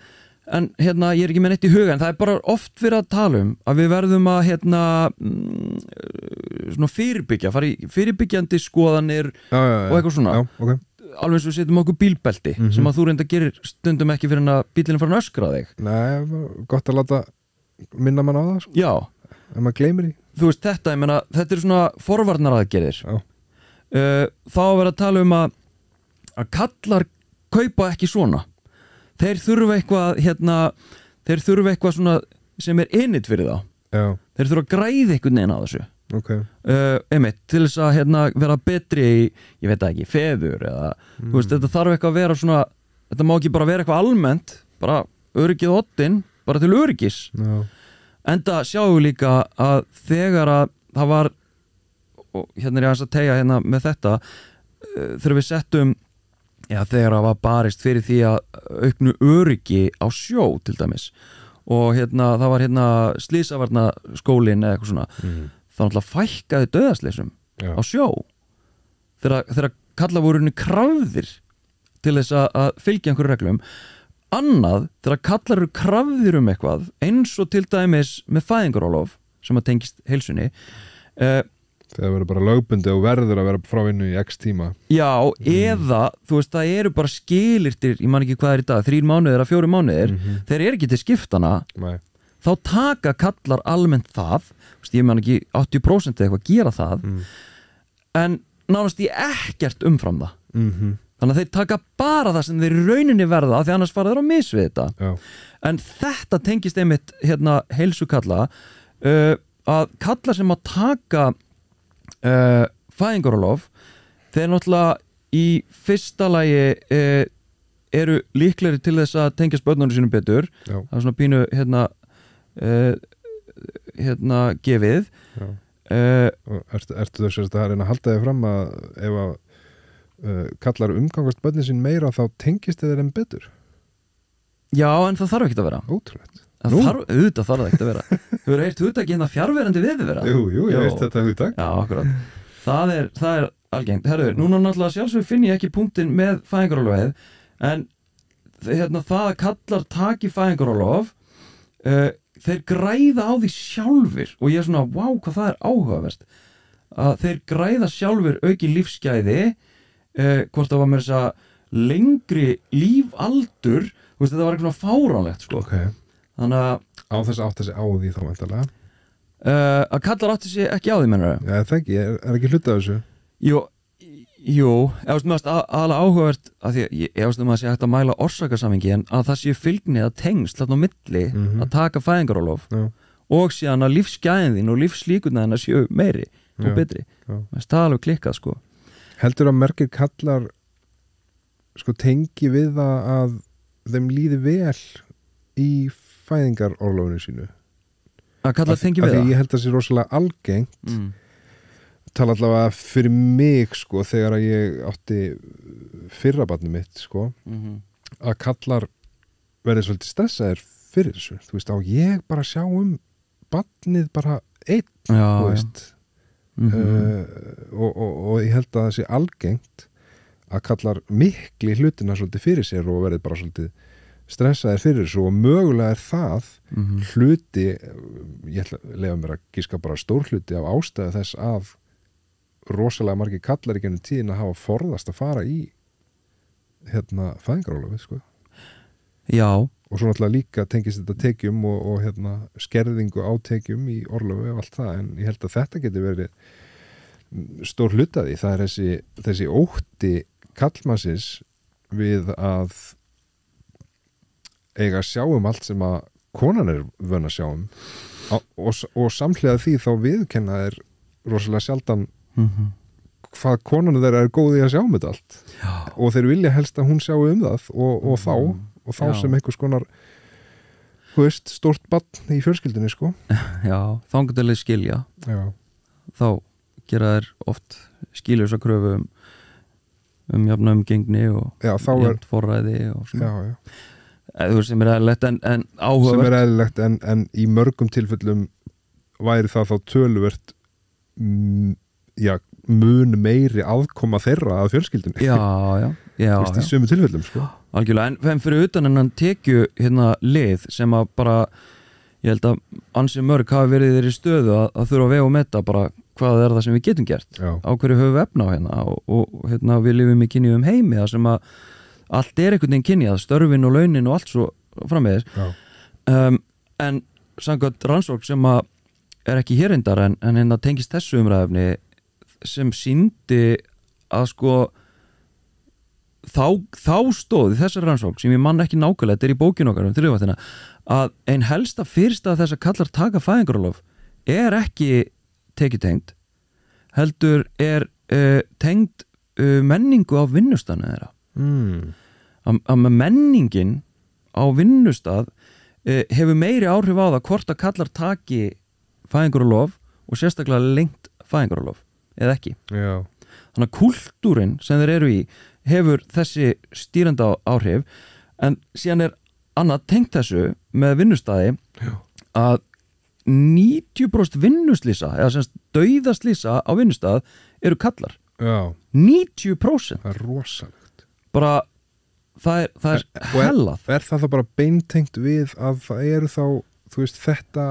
en ég er ekki með neitt í huga en það er bara oft fyrir að tala um að við verðum að svona fyrirbyggja fara í fyrirbyggjandi skoðanir og eitthvað svona okay. Alveg eins og við setjum okkur bílbelti sem að þú reynda gerir stundum ekki fyrir að bílinn fara að öskra þig. Nei, gott að láta minna mann á það sko. Já. Ef maður gleymir því. Þú veist þetta, ég meina, þetta eru svona forvarnaraðgerðir. Þá að vera að tala um að kallar kaupa ekki svona. Þeir þurfa eitthvað svona sem er innit fyrir þá. Já. Þeir þurfa að græða einhvern veginn á þessu. Okay. Einmitt, til þess að vera betri í, ég veit ekki, feður eða, þú veist, þetta þarf eitthvað að vera svona, þetta má ekki bara vera eitthvað almennt bara öryggið oddinn bara til öryggis enda sjáum við líka að þegar að það var og er ég aðeins að tegja með þetta þegar við settum þegar það var barist fyrir því að auknu öryggi á sjó til dæmis og það var slísavarna skólinn eða eitthvað svona þá náttúrulega fækkaði dauðasleysum á sjó þegar kalla voru krafðir til þess að fylgja einhverju reglum annað þegar kallar eru krafðir eitthvað eins og til dæmis með fæðingarólof sem að tengist heilsunni það verður bara lögbundi og verður að vera frá vinnu í x tíma eða þú veist það eru bara skilyrtir ég man ekki hvað er í dag, 3 mánuðir að 4 mánuðir þeir eru ekki til skiptana þá taka kallar almennt það ég man ekki 80% eða eitthvað gera það en nánast ég ekkert umfram það þannig að þeir taka bara það sem þeir í rauninni verða því annars fara þeir á mis við þetta en þetta tengist einmitt heilsukalla að kalla sem að taka fæðingarólof þeir náttúrulega í fyrsta lagi eru líklegri til þess að tengjast börnunum sínum betur það er svona pínu gefið Ertu þess að reyna að halda þig fram að ef að kallar umgangast börnin sín meira þá tengist þeir þeim betur? Já, en það þarf ekki að vera Ótrúlegt Auðvitað þarf það ekki að vera Þú hefur heyrt hugtak fjarverandi viðvera Jú, ég veist þetta hugtak Já, akkurat Það er algengt Herru, núna náttúrulega sjálfsög finn ég ekki punktinn með fæðingarorlofið en það að kallar taki fæðingarólof þeir græða á því sjálfur og ég er svona, vá, hvað það er áhugavert að þeir græða sjálfur aukin lífsgæði hvort það var með þess að lengri lífaldur, þú veist, þetta var eitthvað fáránlegt sko. Þannig að á þess að átta sig á því þá vantarlega að kallar átti sig ekki á því, mennur það? Já, það er ekki hluta af þessu. Jú, ég veist mest aðalega áhugavert að því ég veist að sé hægt að mæla orsakasamhengi en að það sé fylgni að tengsl þarna á milli að taka fæðingarorlof og síðan að lífsgæðin þín og lífslíkurnar þín að séu meiri og betri. Það er alveg klikkað sko. Heldur að margir kallar sko tengi við það að þeim líði vel í fæðingarorlofinu sínu? Að kallar tengi við það? Því ég held að það sé rosalega algengt tala allavega fyrir mig sko þegar að ég átti fyrra barnið mitt sko að kallar verði svolítið stressaðir fyrir þessu, þú veist, á ég bara sjá barnið bara einn, þú veist og ég held að það sé algengt að kallar mikli hlutina svolítið fyrir sér og verði bara svolítið stressaðir fyrir þessu og mögulega er það hluti, ég ætla að leyfa mér að gíska bara stór hluti af ástæðu þess að rosalega margir kallar í gennum tíðin að hafa forðast að fara í fæðingarorlofið sko. Já. Og svo náttúrulega líka tengist þetta tekjum og skerðingu á tekjum í orlofi og allt það, en ég held að þetta geti verið stór hlutaði. Það er þessi ótti kallmannsins við að eiga að sjá allt sem að konan er vön að sjá og samhliða því þá viðkenna er rosalega sjaldan hvað konanu þeirra er góð í að sjá þetta allt. Já. Og þeir vilja helst að hún sjá það og þá sem einhvers konar stórt barn í fjölskyldunni sko. Já, þangatileg skilja. Já. Þá gera þær oft skiljursa kröfu jafna umgengni og jafnt forræði og svona. Já. Þú veist sem er eðlilegt en áhugavert. Sem er eðlilegt en í mörgum tilfellum væri það þá töluvert mun meiri aðkoma þeirra að fjölskyldunni. Já. Í sömu tilfellum sko. Algjörlega, en fyrir utan hennan tekju lið sem að bara ég held að ansi mörg hafi verið þeirri stöðu að þurfa að vega og meta bara hvað er það sem við getum gert. Já. Á hverju höfum við efna á og við lifum í kynjuðum heimi það sem að allt er einhvern veginn kynjað, störfin og launin og allt svo framvegis. En samkvæmt rannsókn sem að er ekki hérindar en hérna tengist þessu umræðefni sem sýndi að sko þá stóði þessar rannsókn sem ég mann ekki nákvæmlega, þetta er í bókinu okkar þriðvættina, að ein helsta fyrsta þess að kallar taka fæðingarorlof er ekki tekjutengt heldur er tengd menningu á vinnustafni þeirra. Að menningin á vinnustaf hefur meiri áhrif á það hvort að kallar taki fæðingarorlof og sérstaklega lengt fæðingarorlof eða ekki. Já. Þannig að kultúrin sem þeir eru í hefur þessi stýrenda áhrif en síðan er annað tengt þessu með vinnustaði að 90% vinnuslýsa eða semst dauðaslýsa á vinnustað eru kallar. Já. 90%. Það er rosalegt. Bara það er hellað. Er það bara beintengt við að það eru þá, þú veist, þetta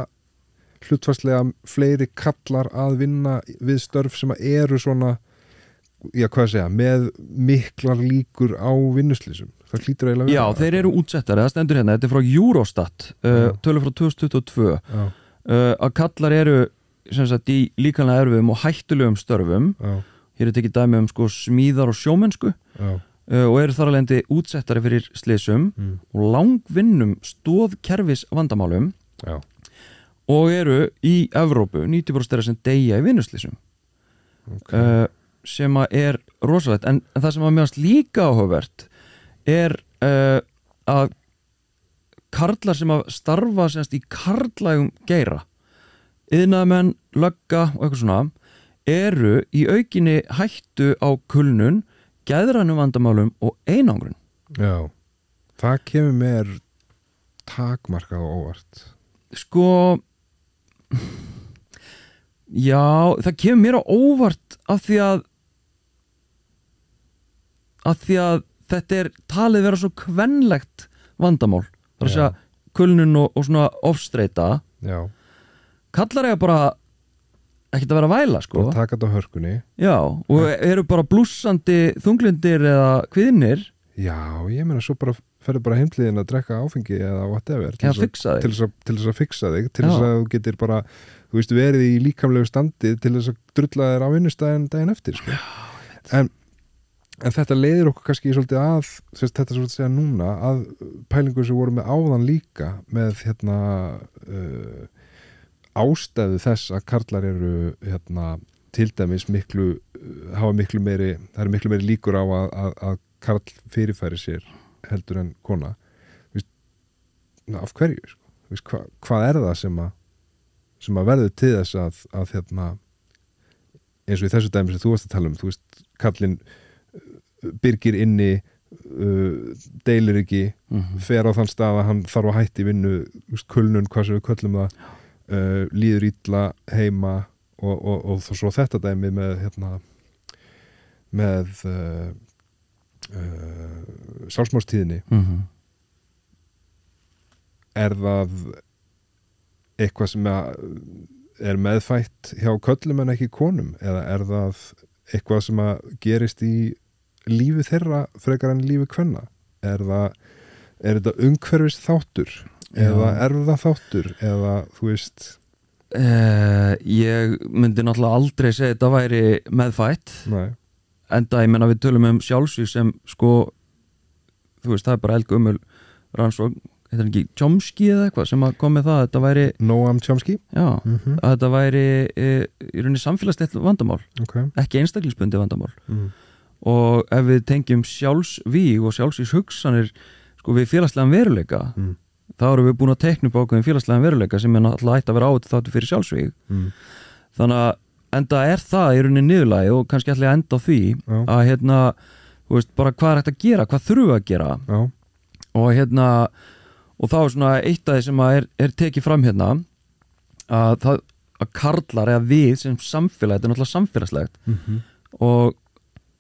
hlutfallslega fleiri kallar að vinna við störf sem eru svona með miklar líkur á vinnuslýsum. Það hlýtur eiginlega Já, þeir eru útsettari, það stendur hérna, þetta er frá Eurostat, tölur frá 2022 að kallar eru sem sagt í líkanlega erfiðum og hættulegum störfum. Hér er tekið dæmi sko smíðar og sjómennsku og eru þar alveg útsettari fyrir slysum og langvinnum stoðkerfis vandamálum og eru í Evrópu 90% þeirra sem deyja í vinnuslysum. Sem að er rosalegt en það sem að mjögast líka áhugavert er að karlar sem að starfa semst í karlægum geira iðnaðarmenn, lögga og eitthvað svona eru í aukinni hættu á kulnun, geðrænum vandamálum og einangrun. Já, það kemur mér takmarkað á óvart. Sko já, það kemur mér á óvart af því að þetta er talið vera svo kvenlegt vandamál. Það er að segja kulnun og svona ofstreita. Já. Kallar eiga bara ekkert að vera að væla sko. Bara taka þetta á hörkunni. Já, og eru bara blússandi þunglindir eða kviðnir Já, ég meina svo bara ferðu bara heimliðin að drekka áfengi eða whatever til þess að fixa þig til þess að þú getur bara, þú veist, verið í líkamlegu standi til þess að drulla þér á vinnustæðin daginn eftir, sko. En þetta leiðir okkur kannski svolítið að, þetta svolítið segja núna, að pælingu sem voru með áðan líka með ástæðu þess að karlar eru til dæmis hafa miklu meiri, það eru miklu meiri líkur á að karl fyrirfæri sér heldur en kona. Vist, af hverju, sko? Vist, hvað er það sem að verður til þess að eins og í þessu dæmi sem þú varst að tala þú veist, kallinn byrgir inni, deilir ekki, fer á þann stað að hann þarf að hætti vinnu, kulnun, hvað sem við köllum það, líður illa heima og svo þetta dæmi með sjálfsmorðstíðni. Er það eitthvað sem er meðfætt hjá köllum en ekki konum, eða er það eitthvað sem að gerist í lífi þeirra frekar en lífi kvenna? Er þetta umhverfis þáttur eða erfða þáttur eða þú veist? Ég myndi náttúrulega aldrei segja þetta væri meðfætt. Nei. Enda ég menna við tölum sjálfsvíg sem sko, þú veist, það er bara eldgömmul rannsókn, þetta er ekki Chomsky eða eitthvað sem kom með það, þetta væri Noam Chomsky? Já, að þetta væri í rauninni samfélagslegt vandamál, ekki einstaklingsbundi vandamál. Og ef við tengjum sjálfsvíg og sjálfsvígshugsanir sko við félagslegan veruleika, þá erum við búin að teikna upp ákveðin félagslegan veruleika sem náttúrulega ætti að vera átt þáttu fyrir sjálfsvíg. Þannig að enda er það í rauninni niðurlagi og kannski ætla ég að enda á því að þú veist, bara hvað er hægt að gera, hvað þurfum við að gera. Og þá er svona eitt af því sem er tekið fram að karlar eða við sem samfélag, þetta er náttúrulega samfélagslegt og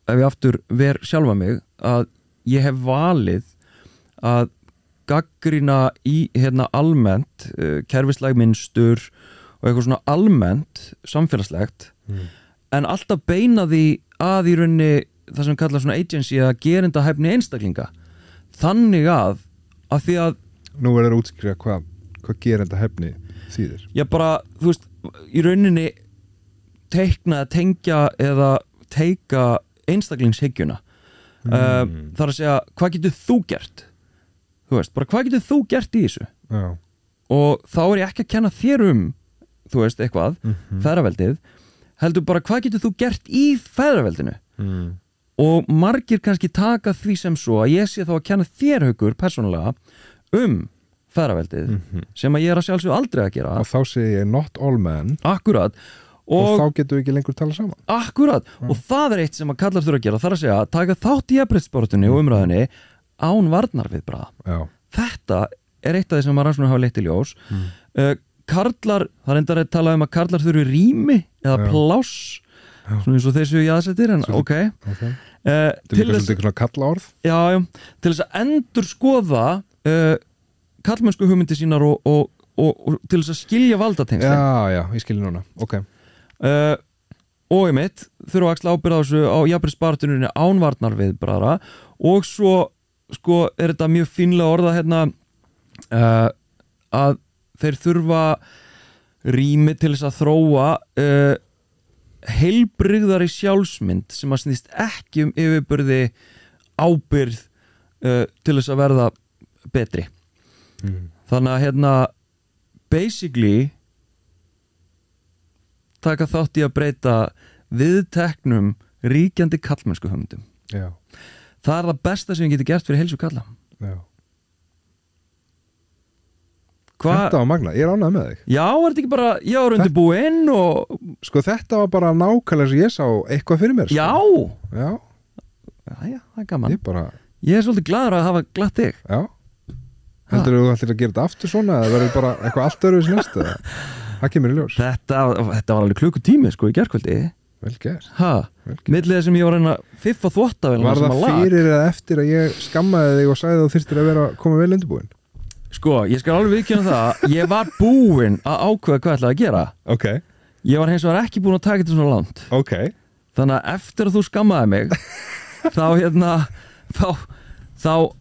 ef ég aftur ver sjálfa mig að ég hef valið að gagnrýna í almennt kerfislæg mynstur og eitthvað svona almennt samfélagslegt en alltaf beina því að í rauninni það sem kallar svona agency að gerinda hæfni einstaklinga þannig að því að nú verður að útskýra hvað gerinda hæfni þýðir. Já bara, þú veist, í rauninni teikna, tengja eða teika einstaklingshyggjuna þar að segja, hvað getur þú gert? Þú veist, bara hvað getur þú gert í þessu? Já. Og þá er ég ekki að kenna þér þú veist, eitthvað, feðraveldið heldur bara, hvað getur þú gert í feðraveldinu? Og margir kannski taka því sem svo að ég sé þá að kenna þér Haukur persónulega feðraveldið sem að ég er að sjálfsögðu aldrei að gera. Og þá segi ég not all men. Akkurat. Og þá getum við ekki lengur tala saman. Akkurat. Og það er eitt sem að kallar þurfa að gera, það er að segja taka þátt í jafnréttisbaráttunni og umræðunni án varnarviðbragða. Þetta er eitt af því sem að rannsóknir hafa leitt í ljós. Karlar, það er enda að tala að karlar þurfi rými eða pláss svona eins og þessu jaðsettir en ok til þess að kalla orð til þess að endur skoða kallmennsku hugmyndi sínar og til þess að skilja valdatengslin ég skilja núna og ég mitt þurfa að axla ábyrgð á þessu á jafnréttisbaráttunni án varnarviðbragða og svo sko er þetta mjög fínlega orða að þeir þurfa rými til þess að þróa heilbrigðari sjálfsmynd sem að snýst ekki yfirburði ábyrgð til þess að verða betri. Þannig að basically taka þátt í að breyta viðteknum ríkjandi kallmennsku hugmyndum. Já. Það er það besta sem ég geti gert fyrir heilsu kalla. Já. Þetta var magna, ég er ánægð með þig. Já, er þetta ekki bara, ég var undirbúinn og sko þetta var bara nákvæmlega sem ég sá eitthvað fyrir mér. Já. Já, það er gaman. Ég er svolítið glaður að hafa glatt þig. Já. Heldur þú ætlir að gera þetta aftur svona eða verður bara eitthvað allt öðruvísi næst eða? Það kemur í ljós. Þetta var alveg klukkutími sko í gærkvöldi. Vel gert. Millið sem ég var að fiffa þvottavél. Var það fyrir eða eftir að ég skammaði þig og sagði að þú þyrftir að koma vel undirbúin? Sko, ég skal alveg viðkynna það ég var búinn að ákveða hvað ég ætlaði að gera. Ok. Ég var hins vegar ekki búinn að taka þetta svona langt. Ok. Þannig að eftir að þú skammaði mig þá þá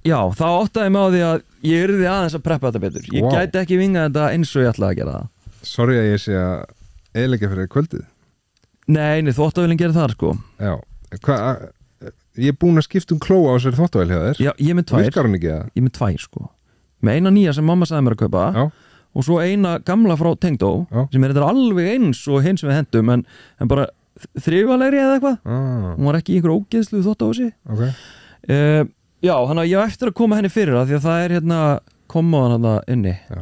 áttaði mig á því að ég yrði aðeins að preppa þetta betur. Ég gæti ekki vingað þetta eins og ég ætlaði að gera það. Sorry að ég sé að eyðileggja fyrir kvöldið. Nei, þvottavélin gerir það sko. Já, ég er búin að skipta klóa á þessari þvottavél hjá þér. Já, ég er með 2. Virkar hún ekki það? Ég er með 2 sko. Með eina nýja sem mamma sagði mér að kaupa. Já. Og svo eina gamla frá Tengdó sem er þetta alveg eins og hins við hendum en bara þrifalegri eða eitthvað. Hún var ekki í einhver ógeðslu þvottahúsi. Okay. Já, þannig að ég á eftir að koma henni fyrir það því að það er hérna kommóðan hérna inni. Já.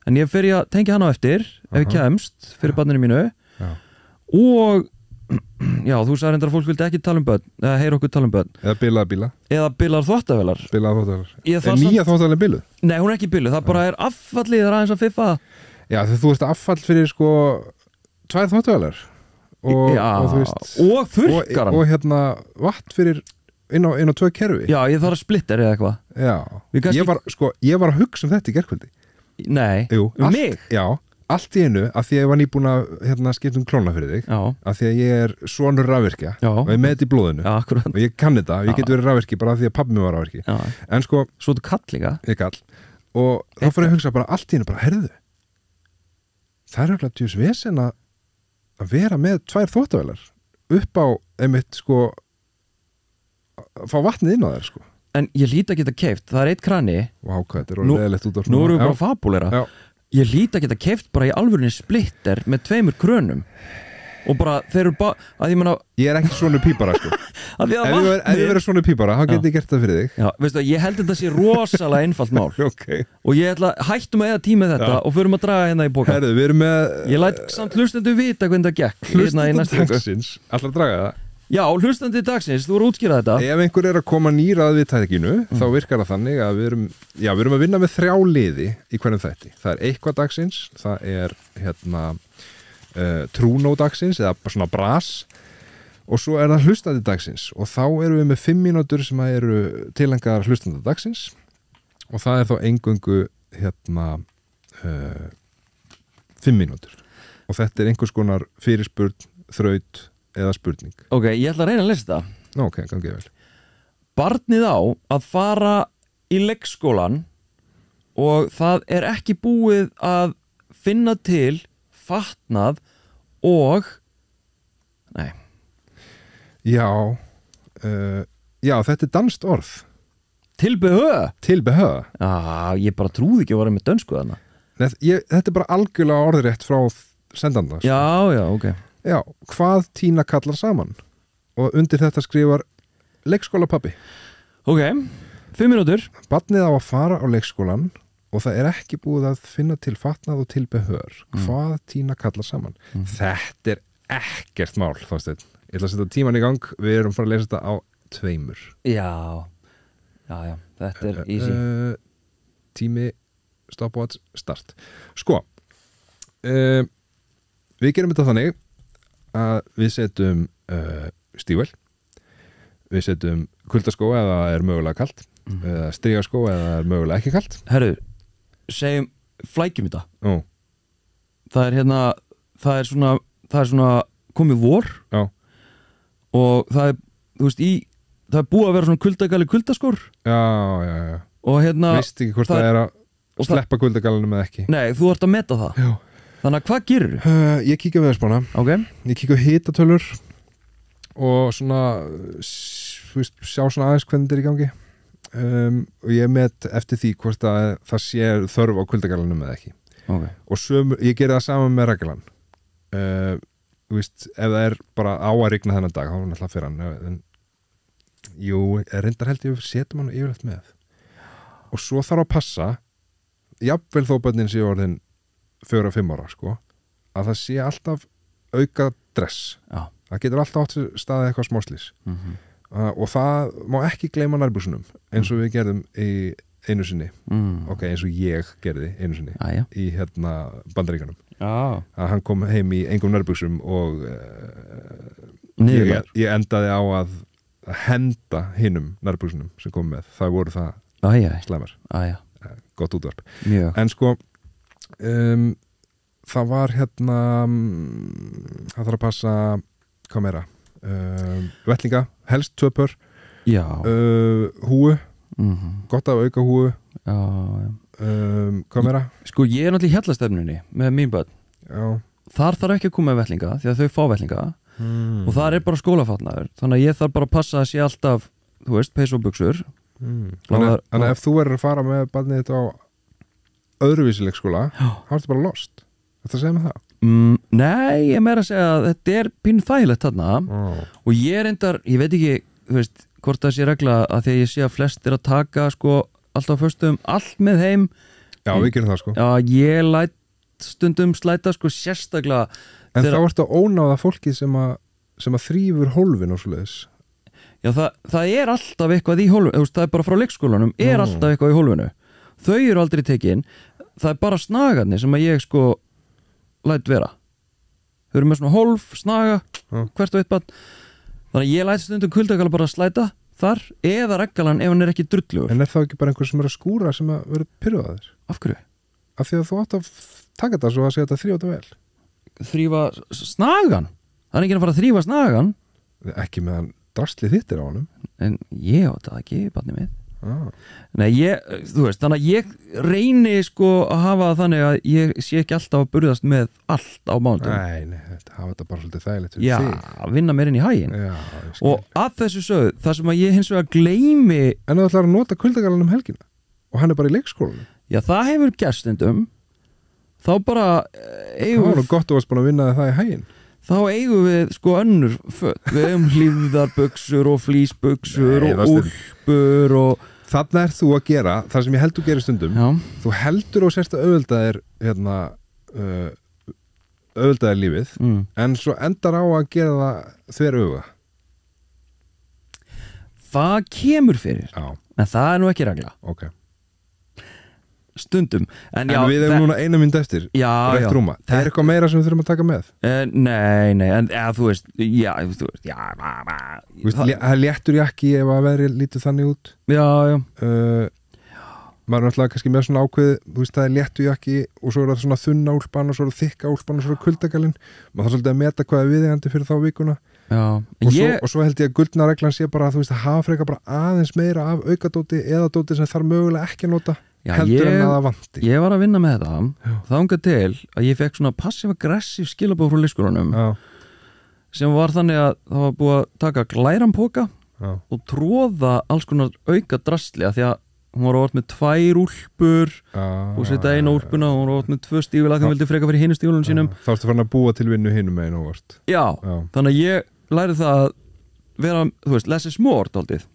En ég fer að tengja hann á eftir ef ég kemst fyrir barninu mínu. Já. Og já, þú sagði reyndar að fólk vildi ekki tala um börn eða heyra okkur tala um börn. Eða bilaða bíla. Eða bilar þvottavélar. Bilaða þvottavélar. Er nýja þvottavélar biluð? Nei, hún er ekki biluð, það bara er affallið það er aðeins að fiffa. Já, þegar þú ert affall fyrir sko 2 þvottavélar. Og þú veist. Og þurrkaran. Og hérna vatn fyrir inn á 2 kerfi. Já, ég þarf að splitter eða eitthvað. Já, ég var að hugsa um þetta í gærkvöldi. Nei, mig? Já, allt í einu að því að ég var nýbúin að skipta klóna fyrir þig. Já. Að því að ég er sonur rafvirkja og ég með þetta í blóðinu. Já, akkurat. Og ég kann þetta, ég get verið rafvirki bara að því að pabbi mér var rafvirki. Já. En sko, svo þú kall líka? Ég kall. Og þá fór ég að hugsa bara allt í einu bara, herðu, það er alveg tjús vesen að vera með 2 þvottavélar upp á einmitt sko fá vatnið inn á þér sko. En ég hlýt að geta keypt, það er 1 krani. Vá, hvað þetta er orðið leðilegt út á svona. Nú erum við bara fabulera. Já. Ég hlýt að geta keypt bara í alvörinni splitter með 2 krönum. Og bara, þeir eru bara, að ég menna... Ég er ekki svona pípara sko. Ef ég verið svona pípara, þá get ég gert það fyrir þig. Já, veistu að ég held þetta sé rosalega einfalt mál. Okay. Og ég ætla, hættum að eða tíma þetta og förum að draga hérna í bóka. Herðu, við erum með... Ég læt samt hlustandi vita hvernig það gekk. Hlustandi dagsins, ætla að draga það. Já, hlustandi dagsins, þú voru að útskýra þetta. Ef einhver er að koma nýrað við tækinu, þá virkar það þannig að við erum að vinna með 3 liði í hverjum þætti. Það er eitthvað dagsins, það er hérna trúnó dagsins eða svona bras og svo er það hlustandi dagsins og þá erum við með 5 mínútur sem eru tilengar hlustandi dagsins og það er þá eingöngu hérna 5 mínútur og þetta er einhvers konar fyrirspurn, þraut eða spurning. Ok, ég ætla að reyna að lesa það. Ok, gangið vel. Barnið á að fara í leikskólan og það er ekki búið að finna til fatnað og nei. Já, þetta er danskt orð. Tilbehör? Tilbehör. Já, ég bara trúði ekki að vera með dönsku þarna. Þetta er bara algjörlega orðrétt frá sendanda. Já, ok. Já, hvað Tína kallar saman og undir þetta skrifar leikskóla pabbi. Ok, 5 mínútur. Barnið á að fara á leikskólan og það er ekki búið að finna til fatnað og tilbehör. Hvað Tína kallar saman. Þetta er ekkert mál, Þorsteinn. Ég ætla að setja tíman í gang. Við erum fara að lesa þetta á 2. Já, þetta er easy. Tími, stopwatch, start. Sko, við gerum þetta þannig að við setjum stígvél, við setjum kuldaskó eða það er mögulega kalt, eða strigaskó eða það er mögulega ekki kalt. Herru, flækjum þetta. Það er svona komið vor. Já. Og það er, þú veist, það er búið að vera svona kuldagali kuldaskór. Já. Og hérna veist ekki hvort það er að sleppa kuldagalunum eða ekki. Nei, þú ert að meta það. Já. Þannig að hvað gerir þú? Ég kíkja veðurspána. Ok. Ég kíkja hitatölur og svona sjá svona aðeins hvernig þetta er í gangi og ég met eftir því hvort það sé þörf á kuldagalunum eða ekki. Okay. Og ég geri það saman með reglan. Þú veist, ef það er bara á að rigna þennan dag, þá er hann alltaf fyrir hann. Jú, reyndar held ég setjum hann yfirleitt með. Og svo þarf að passa, jafnvel þó börnin sé orðin 4-5 ára, sko, að það sé alltaf auka dress. Já. Það getur alltaf átt staðið eitthvað smáslis. Og það má ekki gleyma nærbuxunum, eins og við gerðum í einu sinni. Ok, eins og ég gerði einu sinni í hérna Bandaríkjunum. Að hann kom heim í engum nærbuxum og ég endaði á að henda hinum nærbuxunum sem kom með. Það voru það slæmar. Gott útvarp. Mjög. En sko það var hérna það þarf að passa hvað meira vettlinga, helst 2 pör húu gott af auka húu. Já. Hvað meira? Sko, ég náttúrulega í hjallastefnunni með mín börn. Já. Þar þarf ekki að koma með vettlinga því að þau fá vettlinga og þar bara skólafatnaður, þannig að ég þarf bara að passa að sé alltaf, þú veist, peys og buxur. Þannig að ef þú verður að fara með barnið þetta á öðruvísi leikskóla, þá ertu bara lost. Þetta segja með það? Nei, ég meira að segja að þetta pínu þægilegt þarna og ég reyndar, ég veit ekki, þú veist, hvort það sé regla að því að ég sé að flestir að taka sko alltaf föstum allt með heim. Já, við gerum það sko. Já, ég læt stundum slæta sko sérstaklega. En þá ertu að ónáða fólki sem að þrýfur hólfin og svoleiðis. Já, það alltaf eitthvað í hólfinu, það bara frá leikskólanum, alltaf eitthvað í hólfinu. Þau eru aldrei tekin, það bara snagarnir sem að ég sko læt vera. Þau eru með svona hólf, snaga, hvert og eitt barn. Þannig að ég læt stundum kuldagala bara slæta þar, eða reggalan ef hann ekki drullugur. En það ekki bara einhver sem að skúra sem að vera pyrruðaðir? Af hverju? Af því að þú átt að taka þetta svo að segja þetta þrýfa þetta vel. Þrýfa snagan? Það ekki að fara að þrýfa snagan? Ekki meðan drastlið þitt á honum. En ég átt það ekki, barnið mitt. Nei, þú veist, þannig að ég reyni sko að hafa þannig að ég sé ekki alltaf að burðast með allt á mánudum. Nei, hafa þetta bara svolítið þægilegt fyrir þig. Já, vinna mér inn í haginn. Og að þessu sögðu, það sem að ég hins vegar gleymi. En þú ætlar að nota kuldagalan um helgina og hann bara í leikskólanum. Já, það hefur gerst stundum. Þá bara það var nú gott að búin að vinna það í haginn. Þá eigum við sko önnur föt. Við eigum hlífðarbuxur og flísbuxur og úlpur og þarna þú að gera það sem ég held þú gerir stundum. Já. Þú heldur og sérst að auðveldaðir auðveldaðir lífið en svo endar á að gera það þveröfuga. Það kemur fyrir. Já. En það nú ekki regla. Ok. Stundum en við hefum núna eina mynd eftir rétt rúma, það eitthvað meira sem við þurfum að taka með? Nei, en þú veist það léttur jakki ef að veri lítið þannig út maður er náttúrulega kannski með svona ákveð þú veist það er léttur jakki og svo er það svona þunna úlpan og svo er það þykka úlpan og svo er kuldagalinn maður þarf svolítið að meta hvað er viðeigandi fyrir þá vikuna og svo held ég að gullna reglan sé bara að þú veist að hafa frekar bara aðeins meira af aukadóti eða dóti sem þarf mögulega ekki að nota heldur en að það vanti. Ég var að vinna með þetta þangað til að ég fekk svona passiv-aggressiv skilabóð frá leikskólanum sem var þannig að það var búið að taka glærampoka og tróða alls konar auka drastli því að hún var óvart með 2 úlpur og setja eina úlpuna og hún var óvart með 2 stífila því hún vildi freka fyrir hinu stíflunum sínum. Þá ertu farin að búa til vinnu hinum megin óvart. Já, þannig að ég lærði það að vera, þú veist, less is more dálítið.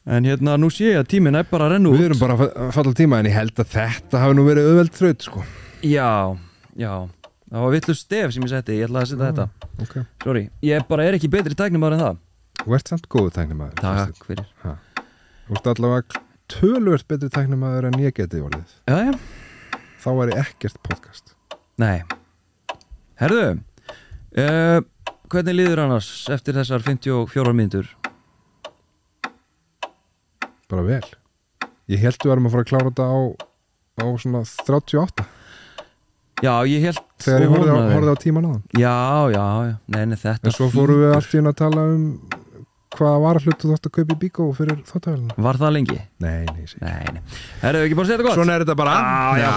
En nú sé ég að tíminn bara að renna út. Við erum bara að falla tíma en ég held að þetta hafi nú verið auðveld þraut sko. Já, það var vitlaust stef sem ég setti, ég ætlaði að setja þetta. Okay. Sorry, ég bara er ekki betri tæknimaður en það. Þú ert samt góðu tæknimaður. Takk fyrir. Þú ert allavega töluvert betri tæknimaður en ég geti orðið. Já. Þá var ég ekkert podcast. Nei. Herðu, hvernig líður annars eftir þessar 54 mínútur? Bara vel. Ég held við varum að fara að klára þetta á svona 38. Já, ég held þegar ég horfði á tíman á það. Já. Nei, þetta. En svo fórum við allt í að tala um hvað var hlutu þú ætti að kaupa í Bíkó fyrir þáttavélina. Var það lengi? Nei. Herðu, ekki bara að segja þetta gott. Svona er þetta bara. Já.